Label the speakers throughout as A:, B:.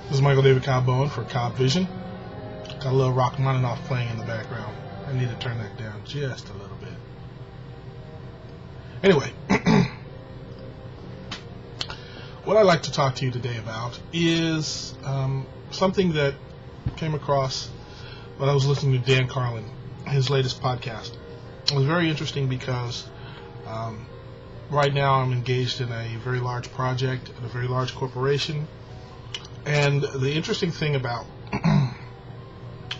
A: This is Michael David Cobb for Cobb Vision. Got a little Rachmaninoff playing in the background. I need to turn that down just a little bit. Anyway, what I'd like to talk to you today about is something that came across when I was listening to Dan Carlin, his latest podcast. It was very interesting because right now I'm engaged in a very large project at a very large corporation. And the interesting thing about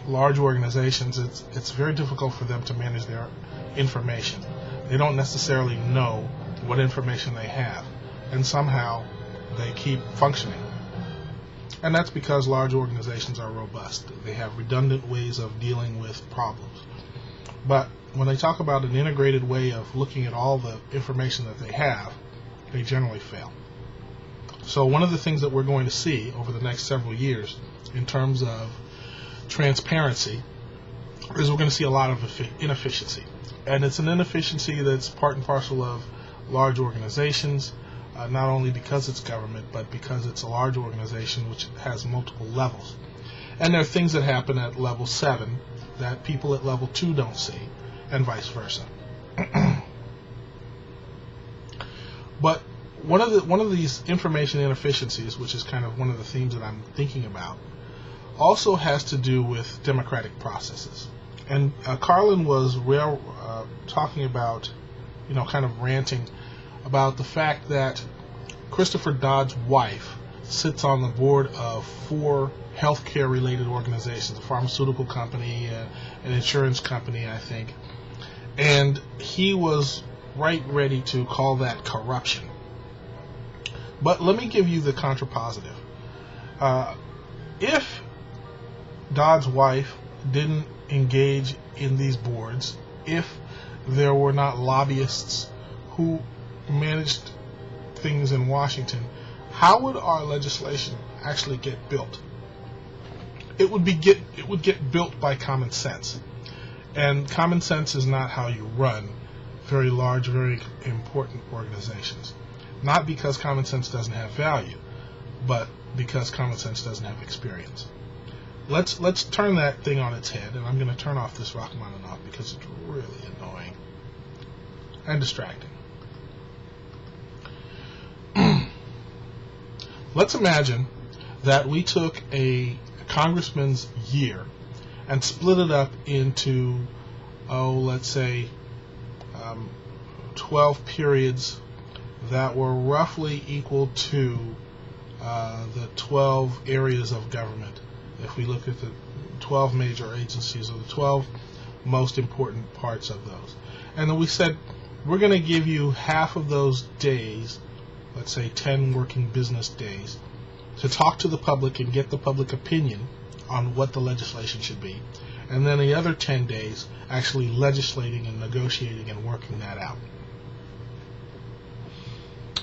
A: large organizations, it's very difficult for them to manage their information. They don't necessarily know what information they have, and somehow they keep functioning. And that's because large organizations are robust. They have redundant ways of dealing with problems. But when they talk about an integrated way of looking at all the information that they have, they generally fail. So one of the things that we're going to see over the next several years in terms of transparency is we're going to see a lot of inefficiency. And it's an inefficiency that's part and parcel of large organizations, not only because it's government, but because it's a large organization which has multiple levels. And there are things that happen at level 7 that people at level 2 don't see, and vice versa. But one of these information inefficiencies, which is kind of one of the themes that I'm thinking about, also has to do with democratic processes. And Carlin was talking about, kind of ranting about the fact that Christopher Dodd's wife sits on the board of 4 healthcare-related organizations, a pharmaceutical company, an insurance company, I think. And he was ready to call that corruption. But let me give you the contrapositive. If Dodd's wife didn't engage in these boards, if there were not lobbyists who managed things in Washington, how would our legislation actually get built? It would get built by common sense. And common sense is not how you run very large, very important organizations. Not because common sense doesn't have value, but because common sense doesn't have experience. Let's turn that thing on its head, and I'm going to turn off this Rachmaninoff because it's really annoying and distracting. Let's imagine that we took a congressman's year and split it up into, let's say, 12 periods that were roughly equal to the 12 areas of government. If we look at the 12 major agencies, or the 12 most important parts of those. And then we said, we're going to give you half of those days, let's say 10 working business days, to talk to the public and get the public opinion on what the legislation should be. And then the other 10 days actually legislating and negotiating and working that out.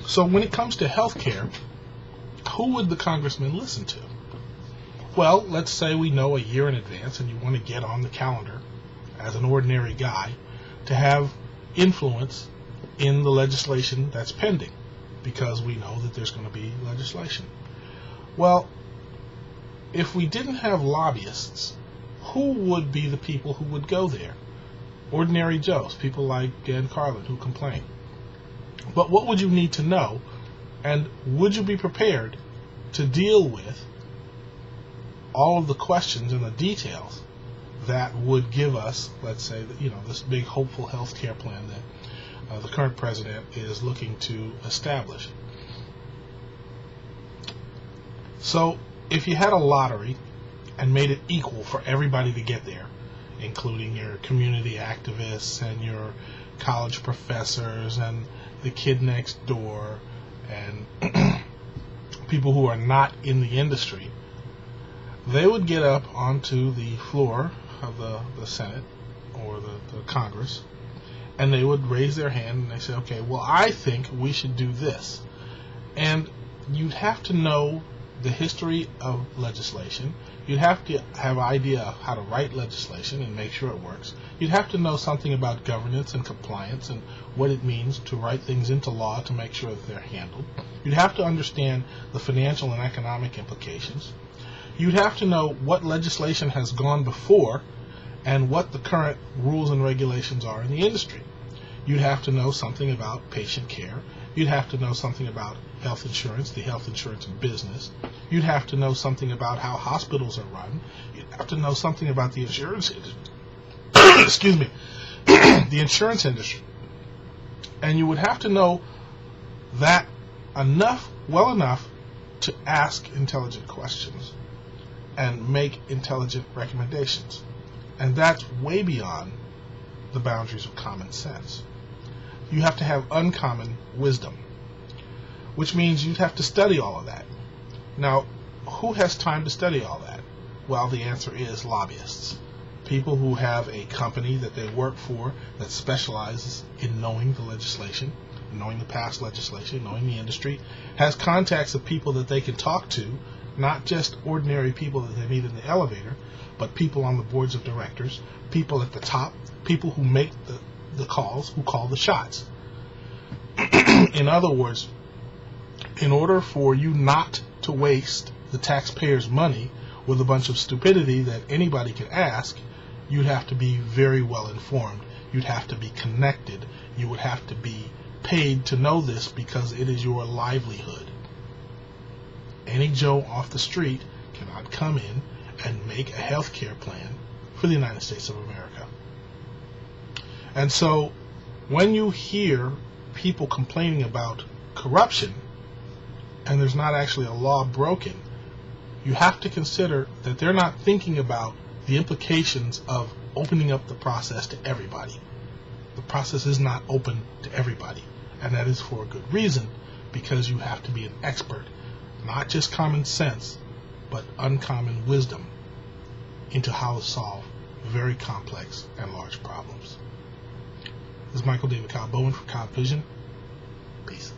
A: So when it comes to health care, who would the congressman listen to? Well, let's say we know a year in advance and you want to get on the calendar as an ordinary guy to have influence in the legislation that's pending, because we know that there's going to be legislation. Well, if we didn't have lobbyists, who would be the people who would go there? Ordinary Joes, people like Dan Carlin who complain. But what would you need to know, and would you be prepared to deal with all of the questions and the details that would give us, let's say, this big hopeful health care plan that the current president is looking to establish? So if you had a lottery and made it equal for everybody to get there, including your community activists and your college professors and the kid next door and people who are not in the industry, they would get up onto the floor of the Senate or the Congress, and they would raise their hand and they say, okay, well, I think we should do this. And you'd have to know the history of legislation. You'd have to have an idea of how to write legislation and make sure it works. You'd have to know something about governance and compliance and what it means to write things into law to make sure that they're handled. You'd have to understand the financial and economic implications. You'd have to know what legislation has gone before and what the current rules and regulations are in the industry. You'd have to know something about patient care. You'd have to know something about health insurance, the health insurance business. You'd have to know something about how hospitals are run. You'd have to know something about the insurance industry. Excuse me. The insurance industry. And you would have to know that well enough to ask intelligent questions and make intelligent recommendations. And that's way beyond the boundaries of common sense. You have to have uncommon wisdom, which means you'd have to study all of that. Now, who has time to study all that? Well, the answer is lobbyists. People who have a company that they work for that specializes in knowing the legislation, knowing the past legislation, knowing the industry, has contacts of people that they can talk to, not just ordinary people that they meet in the elevator, but people on the boards of directors, people at the top, people who make the calls, who call the shots. In other words, in order for you not to waste the taxpayers' money with a bunch of stupidity that anybody can ask, you'd have to be very well informed. You'd have to be connected. You would have to be paid to know this because it is your livelihood. Any Joe off the street cannot come in and make a health care plan for the United States of America. And so when you hear people complaining about corruption and there's not actually a law broken, you have to consider that they're not thinking about the implications of opening up the process to everybody. The process is not open to everybody, and that is for a good reason, because you have to be an expert, not just common sense, but uncommon wisdom into how to solve very complex and large problems. This is Michael David Cobb Bowen for Cobb Vision. Peace.